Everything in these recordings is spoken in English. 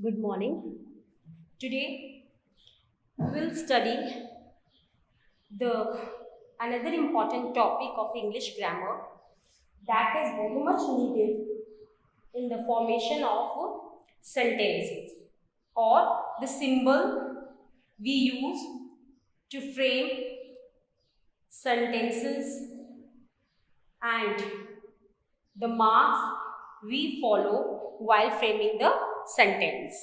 Good morning. Today we will study the another important topic of English grammar that is very much needed in the formation of sentences or the symbol we use to frame sentences and the marks we follow while framing the sentence.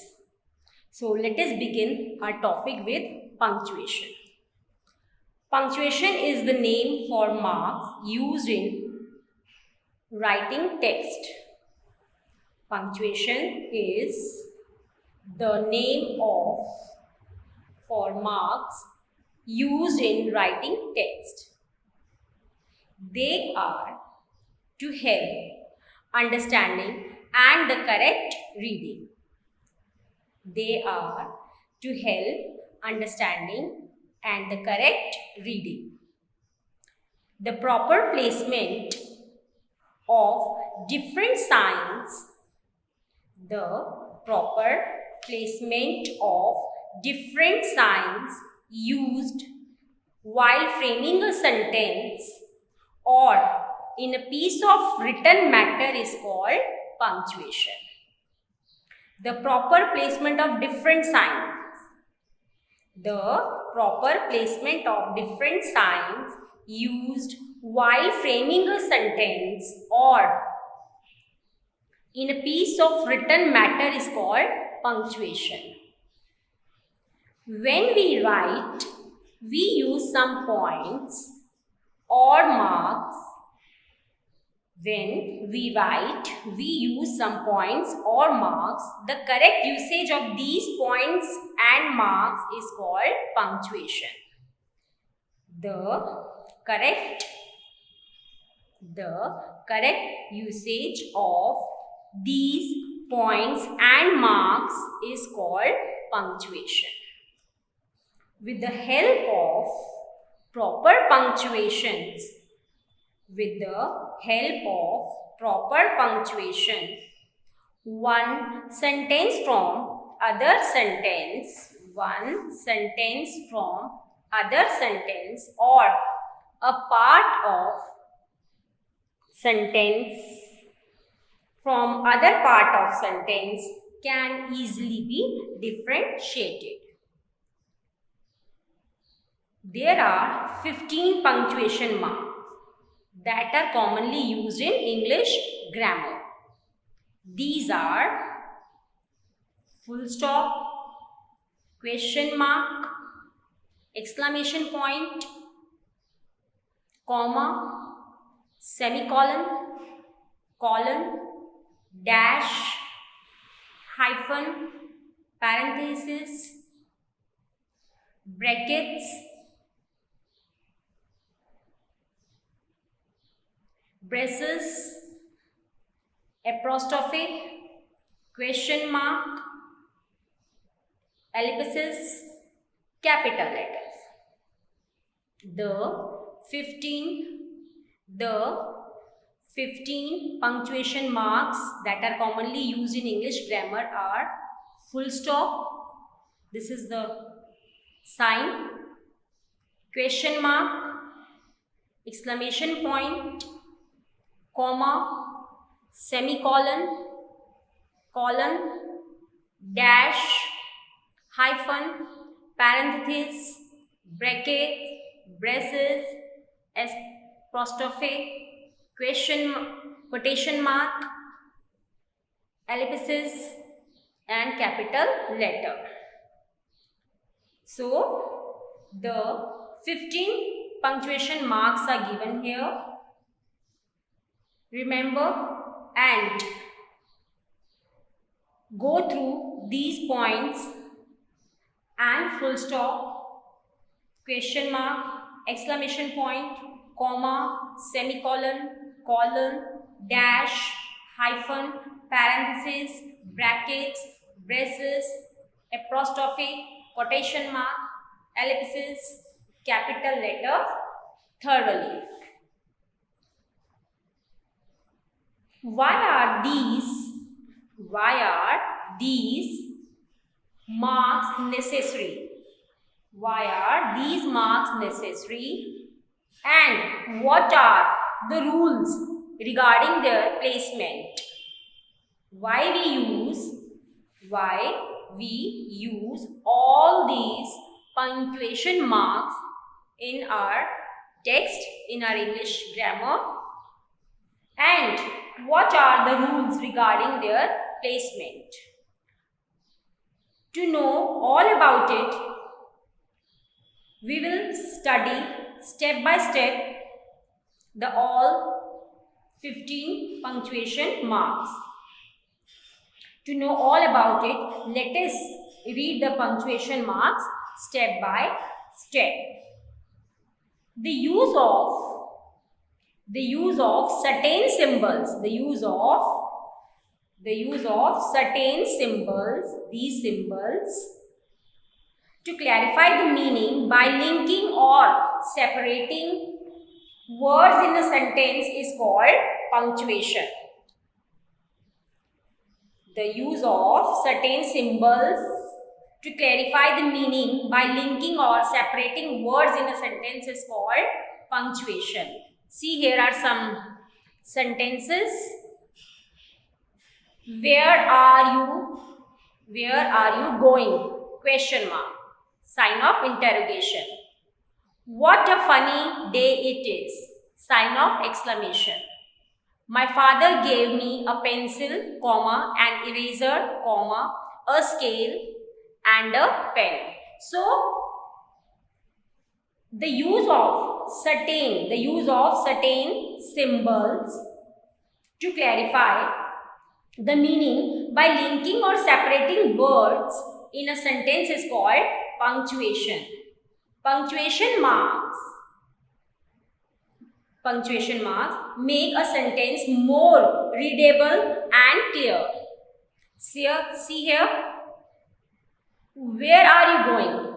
So let us begin our topic with punctuation. Punctuation is the name for marks used in writing text. Punctuation is the name of for marks used in writing text. They are to help understanding and the correct reading. They are to help understanding and the correct reading. The proper placement of different signs. The proper placement of different signs used while framing a sentence or in a piece of written matter is called punctuation. The proper placement of different signs. The proper placement of different signs used while framing a sentence or in a piece of written matter is called punctuation. When we write, we use some points or marks. When we write, we use some points or marks. The correct usage of these points and marks is called punctuation. The correct usage of these points and marks is called punctuation. With the help of proper punctuations, one sentence from other sentence or a part of sentence from other part of sentence can easily be differentiated. There are 15 punctuation marks that are commonly used in English grammar. These are full stop, question mark, exclamation point, comma, semicolon, colon, dash, hyphen, parenthesis, brackets, braces, apostrophe, question mark, ellipsis, capital letters. The 15 punctuation marks that are commonly used in English grammar are full stop, this is the sign, question mark, exclamation point, comma, semicolon, colon, dash, hyphen, parenthesis, bracket, braces, apostrophe, quotation mark, ellipsis and capital letter. So, the 15 punctuation marks are given here. Remember and go through these points and full stop, question mark, exclamation point, comma, semicolon, colon, dash, hyphen, parenthesis, brackets, braces, apostrophe, quotation mark, ellipsis, capital letter thoroughly. Why are these marks necessary? Why are these marks necessary? And what are the rules regarding their placement? Why we use all these punctuation marks in our text, in our English grammar, and what are the rules regarding their placement? To know all about it, we will study step by step the all 15 punctuation marks. To know all about it, let us read the punctuation marks step by step. The use of certain symbols, these symbols, to clarify the meaning by linking or separating words in a sentence is called punctuation. The use of certain symbols to clarify the meaning by linking or separating words in a sentence is called punctuation. See, here are some sentences. Where are you going? Question mark. Sign of interrogation. What a funny day it is. Sign of exclamation. My father gave me a pencil, comma, an eraser, comma, a scale and a pen. So, the use of certain symbols to clarify the meaning by linking or separating words in a sentence is called punctuation. Punctuation marks make a sentence more readable and clear. See here. Where are you going?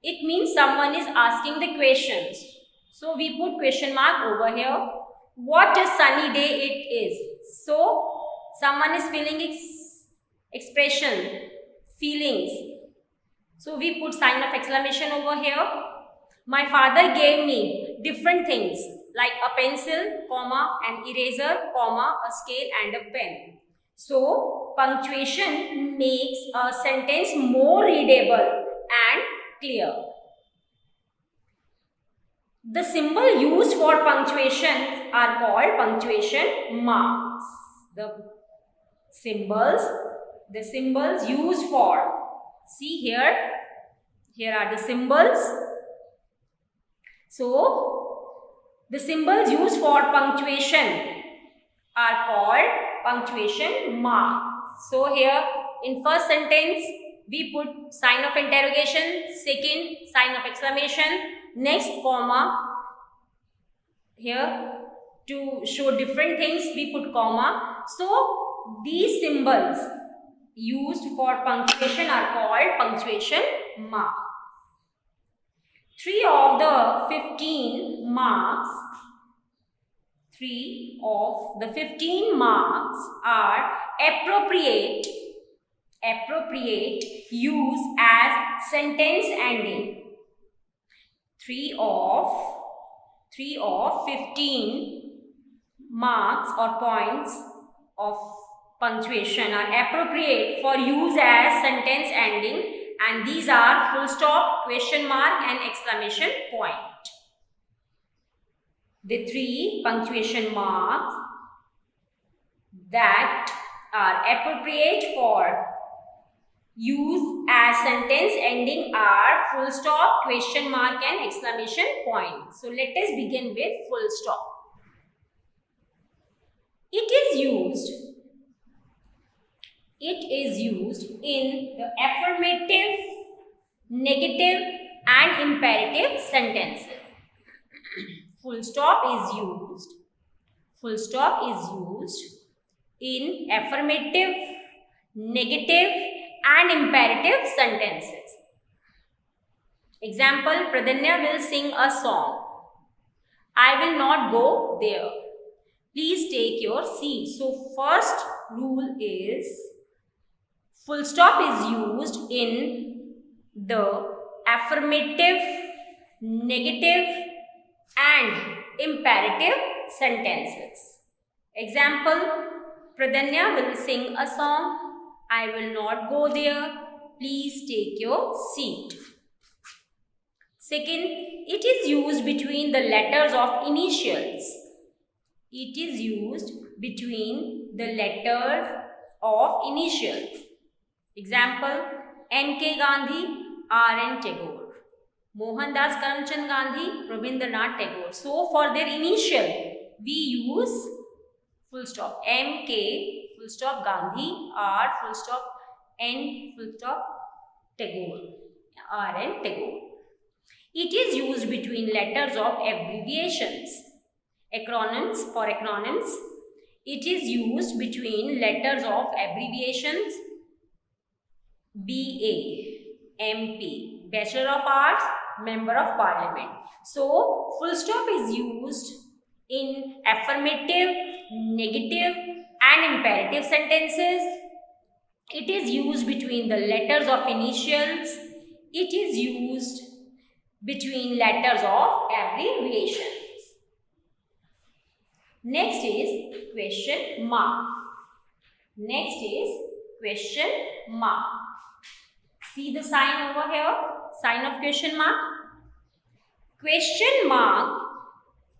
It means someone is asking the questions. So we put question mark over here. What a sunny day it is. So someone is feeling expression, feelings. So we put sign of exclamation over here. My father gave me different things like a pencil, comma, an eraser, comma, a scale and a pen. So punctuation makes a sentence more readable and clear. The symbol used for punctuation are called punctuation marks. The symbols used for, see here are the symbols. So, the symbols used for punctuation are called punctuation marks. So, here in first sentence, we put sign of interrogation, second sign of exclamation, next comma. Here to show different things, we put comma. So, these symbols used for punctuation are called punctuation marks. 3 of the 15 marks are appropriate use as sentence ending. 3 of 15 marks or points of punctuation are appropriate for use as sentence ending, and these are full stop, question mark and exclamation point. The 3 punctuation marks that are appropriate for use as sentence ending are full stop, question mark and exclamation point. So let us begin with full stop. It is used in the affirmative, negative and imperative sentences. Full stop is used in affirmative, negative and imperative sentences. Example, Pradanya will sing a song. I will not go there. Please take your seat. So first rule is Full stop is used in the affirmative, negative and imperative sentences. Example, Pradanya will sing a song. I will not go there. Please take your seat. Second, it is used between the letters of initials. It is used between the letters of initials. Example, N.K. Gandhi, R.N. Tagore. Mohandas Karamchand Gandhi, Rabindranath Tagore. So, for their initial, we use full stop. M.K. full stop Gandhi, R full stop N full stop Tagore, R.N. Tagore. It is used between letters of abbreviations. Acronyms, for acronyms, it is used between letters of abbreviations. BA, MP, Bachelor of Arts, Member of Parliament. So, full stop is used in affirmative, negative and imperative sentences. It is used between the letters of initials. It is used between letters of abbreviations. Next is question mark. Next is question mark. See the sign over here, sign of question mark. Question mark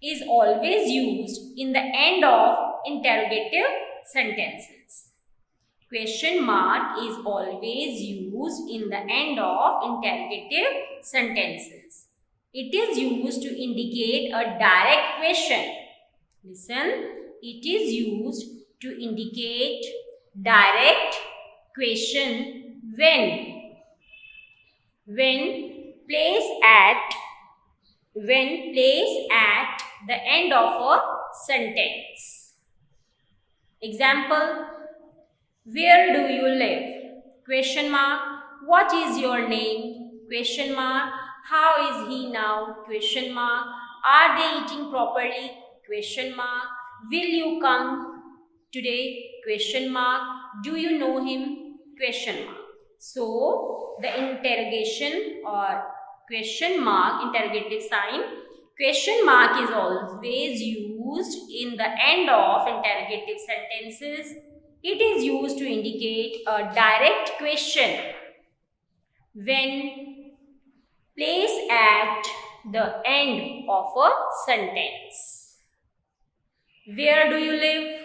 is always used in the end of interrogative sentences. Question mark is always used in the end of interrogative sentences. It is used to indicate a direct question. Listen, it is used to indicate direct question when placed at the end of a sentence. Example, where do you live? Question mark. What is your name? Question mark. How is he now? Question mark. Are they eating properly? Question mark. Will you come today? Question mark. Do you know him? Question mark. So, the interrogation or question mark, interrogative sign, question mark is always used in the end of interrogative sentences. It is used to indicate a direct question when placed at the end of a sentence. Where do you live?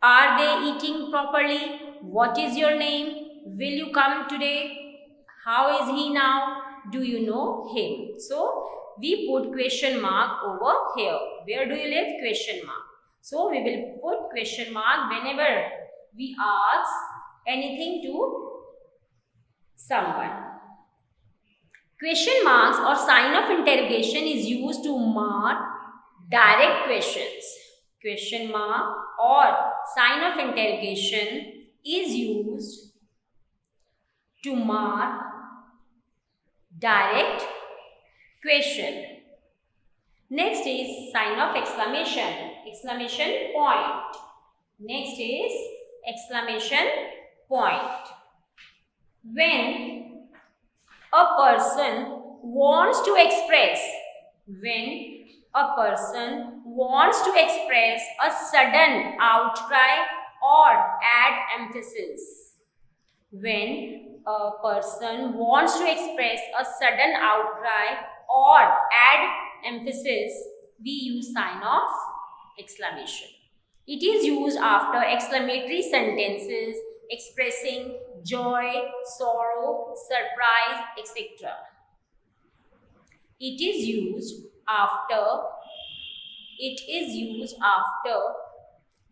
Are they eating properly? What is your name? Will you come today? How is he now? Do you know him? So, we put question mark over here. Where do you live? Question mark. So, we will put question mark whenever we ask anything to someone. Question marks or sign of interrogation is used to mark direct questions. Question mark or sign of interrogation is used to mark direct question. Next is sign of exclamation, exclamation point. Next is exclamation point. When a person wants to express, a sudden outcry or add emphasis. When a person wants to express a sudden outcry or add emphasis, we use sign of exclamation. It is used after exclamatory sentences expressing joy, sorrow, surprise, etc. It is used after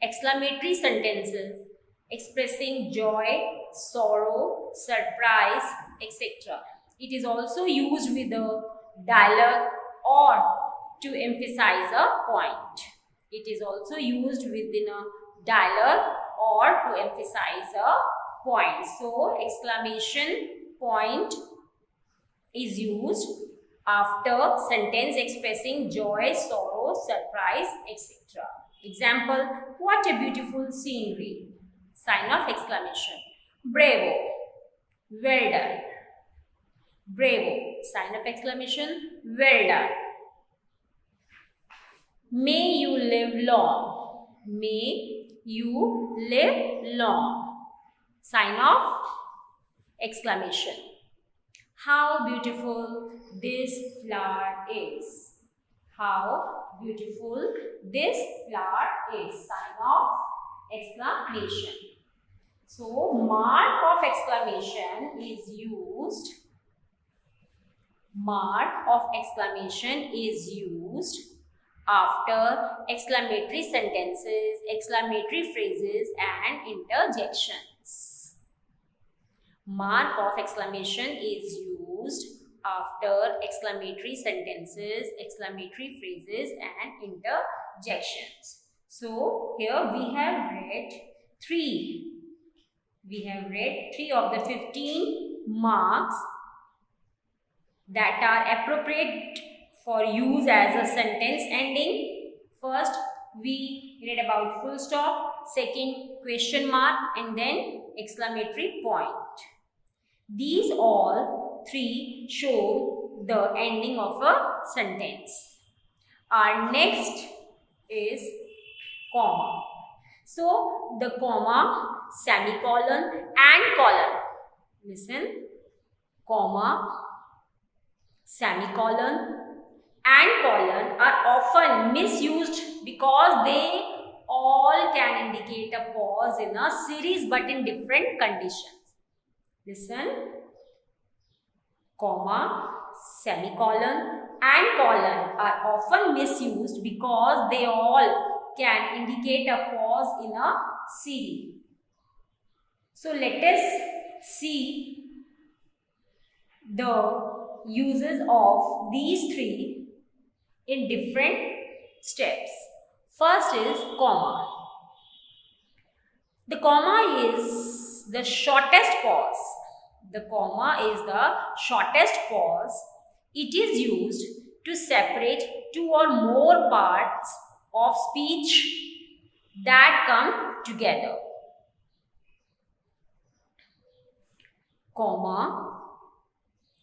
exclamatory sentences expressing joy, sorrow, surprise, etc. It is also used with a dialogue or to emphasize a point. It is also used within a dialogue or to emphasize a point. So, exclamation point is used after sentence expressing joy, sorrow, surprise, etc. Example, what a beautiful scenery. Sign of exclamation. Bravo. Well done. Bravo. Sign of exclamation. Well done. May you live long. May you live long. Sign of exclamation. How beautiful this flower is. How beautiful this flower is. Sign of exclamation. So, mark of exclamation is used. Mark of exclamation is used after exclamatory sentences, exclamatory phrases and interjections. Mark of exclamation is used after exclamatory sentences, exclamatory phrases and interjections. So, here we have read 3. We have read 3 of the 15 marks that are appropriate for use as a sentence ending. First, we read about full stop, second question mark and then exclamatory point. These all 3 show the ending of a sentence. Our next is comma. So, the comma, semicolon and colon. Listen. Comma, semicolon and colon are often misused because they all can indicate a pause in a series but in different conditions. Listen. Comma, semicolon and colon are often misused because they all can indicate a pause in a series. So let us see the uses of these 3 in different steps. First is comma. The comma is the shortest pause. The comma is the shortest pause. It is used to separate 2 or more parts of speech that come together. Comma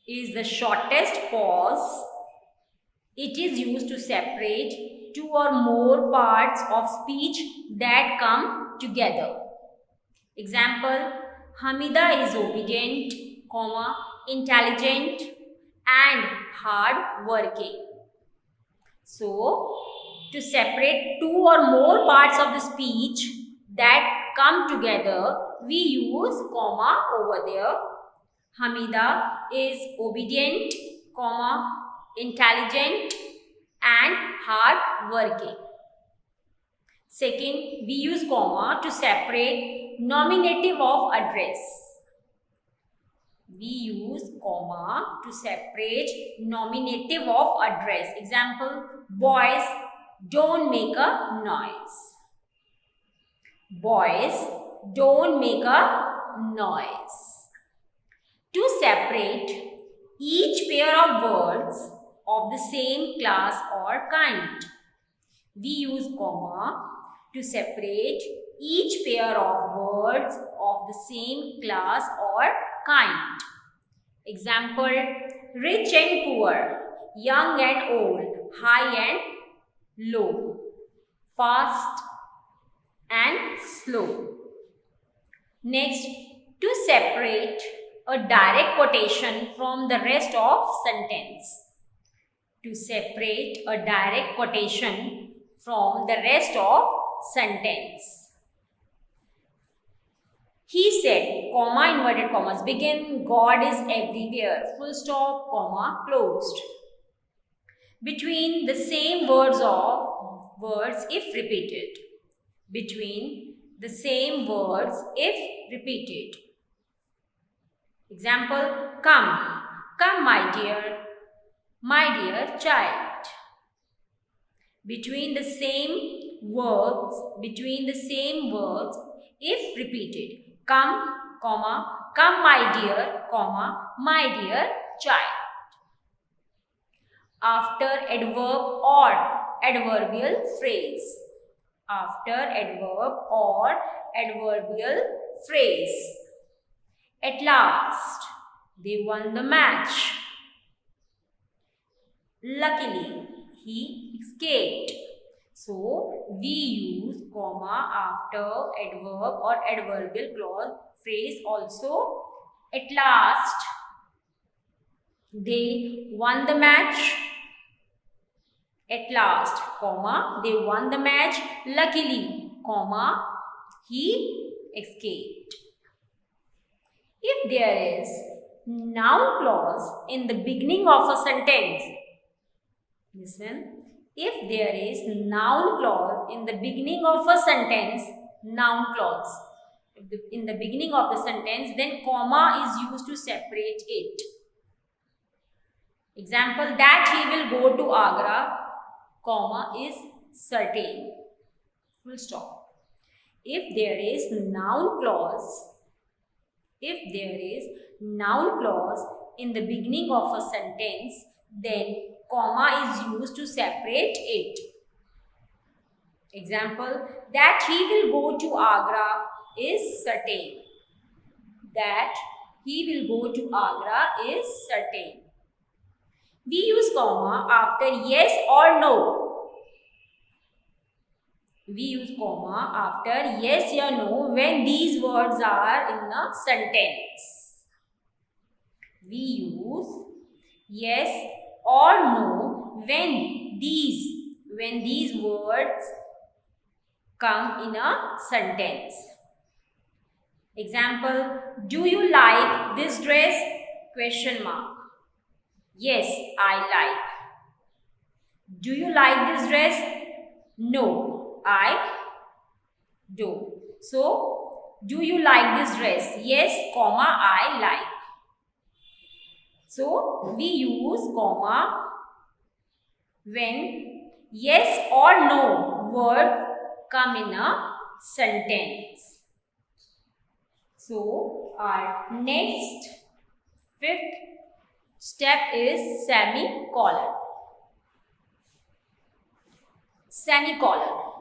is the shortest pause. It is used to separate 2 or more parts of speech that come together. Example, Hamida is obedient, comma, intelligent and hard working. So, to separate 2 or more parts of the speech that come together, we use comma over there. Hamida is obedient, comma, intelligent and hard working. Second, we use comma to separate nominative of address. We use comma to separate nominative of address. Example, boys, don't make a noise. Boys, don't make a noise. To separate each pair of words of the same class or kind, we use comma to separate each pair of words of the same class or kind. Example, rich and poor, young and old, high and low, fast and slow. Next, to separate a direct quotation from the rest of sentence. To separate a direct quotation from the rest of sentence. He said, comma, inverted commas, begin, God is everywhere, full stop, comma, closed. Between the same words if repeated. Between the same words if repeated. Example, come, come my dear child. Between the same words if repeated. Come, comma, come my dear, comma, my dear child. After adverb or adverbial phrase. After adverb or adverbial phrase. At last, they won the match. Luckily, he escaped. So, we use comma after adverb or adverbial clause phrase also. At last, they won the match. At last, comma, they won the match. Luckily, comma, he escaped. If there is noun clause in the beginning of a sentence, listen. If there is noun clause in the beginning of a sentence, noun clause in the beginning of the sentence, then comma is used to separate it. Example, that he will go to Agra, comma is certain. Full stop. If there is noun clause, in the beginning of a sentence, then comma is used to separate it. Example, that he will go to Agra is certain. That he will go to Agra is certain. We use comma after yes or no. We use comma after yes or no when these words are in a sentence. We use yes or no when these words come in a sentence. Example, do you like this dress? Question mark. Yes, I like. Do you like this dress? No, I don't. So, do you like this dress? Yes, comma, I like. So, we use comma when yes or no word come in a sentence. So, our next fifth step is semicolon. Semicolon.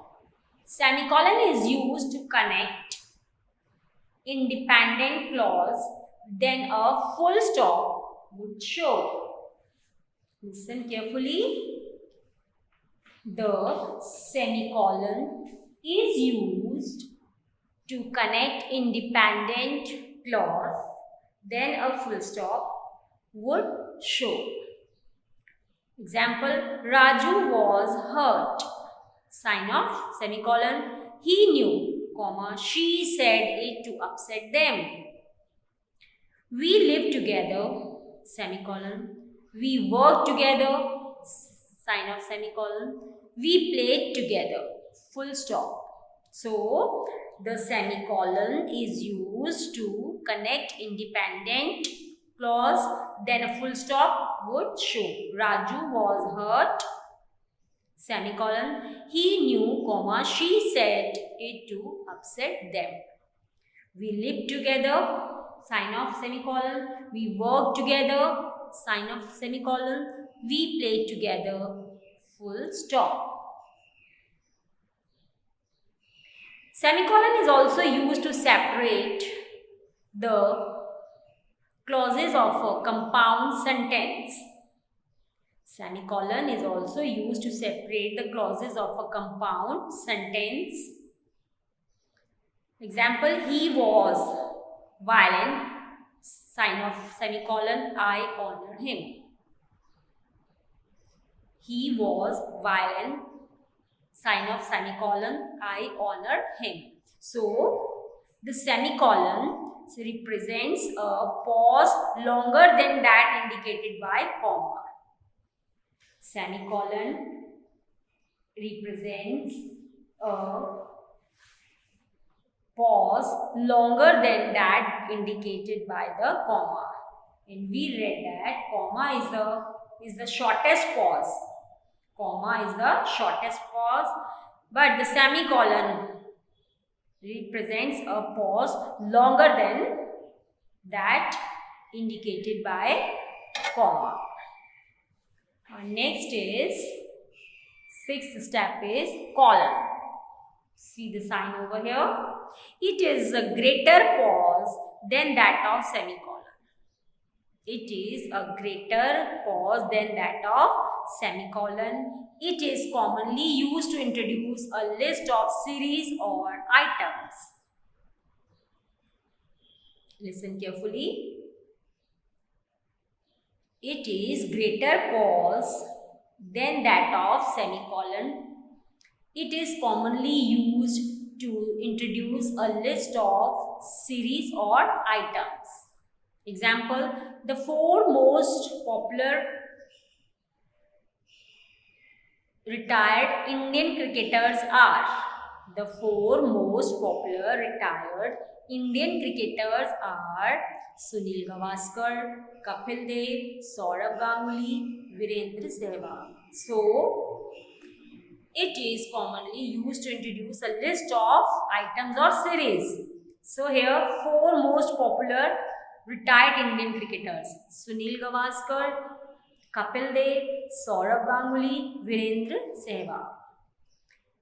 Semicolon is used to connect independent clause, then a full stop would show. Listen carefully. The semicolon is used to connect independent clause, then a full stop would show. Example, Raju was hurt. Sign off, semicolon. He knew, comma, she said it to upset them. We live together, semicolon. We work together, sign off, semicolon. We played together, full stop. So, the semicolon is used to connect independent clause, then a full stop would show. Raju was hurt, semicolon. He knew, comma, she said it to upset them. We live together, sign off, semicolon. We work together, sign off, semicolon. We play together, full stop. Semicolon is also used to separate the clauses of a compound sentence. Semicolon is also used to separate the clauses of a compound sentence. Example, he was violent, sign off, semicolon, I honor him. He was violent, sign off, semicolon, I honor him. So, the semicolon represents a pause longer than that indicated by comma. Semicolon represents a pause longer than that indicated by the comma. And we read that comma is the shortest pause. Comma is the shortest pause, but the semicolon represents a pause longer than that indicated by comma. Our next is, sixth step is colon. See the sign over here? It is a greater pause than that of semicolon. It is a greater pause than that of semicolon. It is commonly used to introduce a list of series or items. Listen carefully. It is greater pause than that of semicolon. It is commonly used to introduce a list of series or items. Example, the four most popular retired Indian cricketers are. The four most popular retired Indian cricketers are Sunil Gavaskar, Kapil Dev, Saurabh Ganguly, Virendra Sehwag. So, it is commonly used to introduce a list of items or series. So, here four most popular retired Indian cricketers: Sunil Gavaskar, Kapil Dev, Saurabh Ganguly, Virendra Sehwag.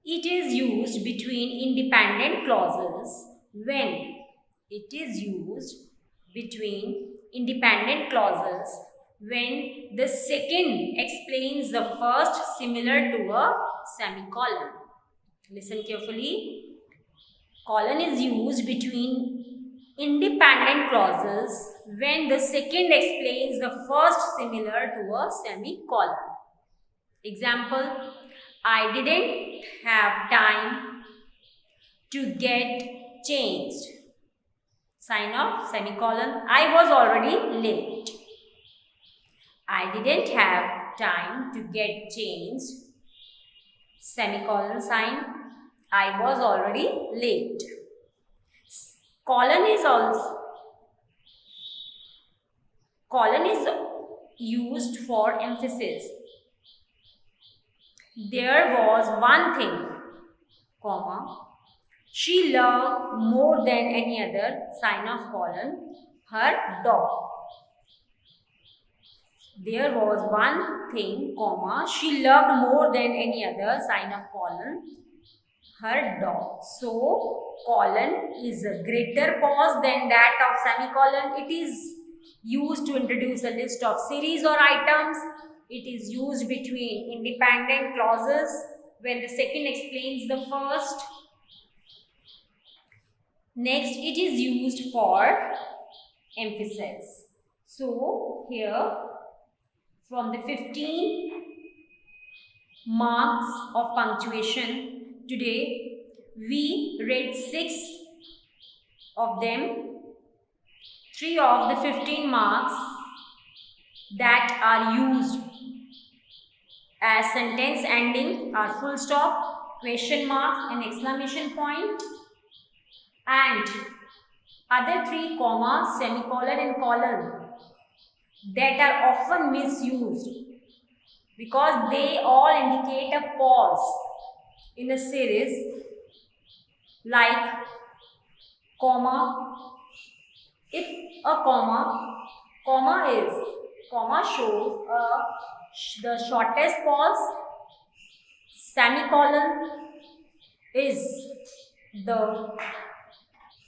It is used between independent clauses when the second explains the first, similar to a semicolon. Listen carefully. Colon is used between independent clauses when the second explains the first, similar to a semicolon. Example, I didn't have time to get changed. Sign of semicolon. I was already late. I didn't have time to get changed. Semicolon sign. I was already late. Colon is used for emphasis. There was one thing, comma, she loved more than any other, sign of colon, her dog. There was one thing, comma, she loved more than any other, sign of colon, her dog. So, colon is a greater pause than that of semicolon. It is used to introduce a list of series or items. It is used between independent clauses when the second explains the first. Next, it is used for emphasis. So, here from the 15 marks of punctuation, today we read 6 of them. 3 of the 15 marks that are used as sentence ending are full stop, question mark and exclamation point, and other 3 comma, semicolon and colon that are often misused because they all indicate a pause in a series, like comma. If a comma shows the shortest pause, semicolon is the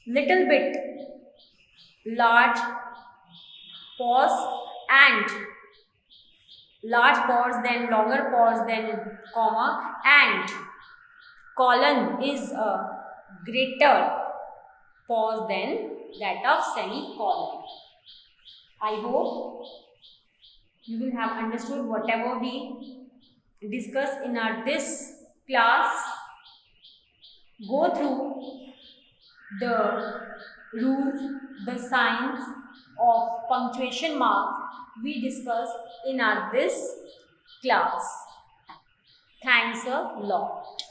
little bit large pause, and large pause then longer pause then comma, and colon is a greater pause than that of semicolon. I hope you will have understood whatever we discussed in our this class. Go through the rules, the signs of punctuation marks we discussed in our this class. Thanks a lot.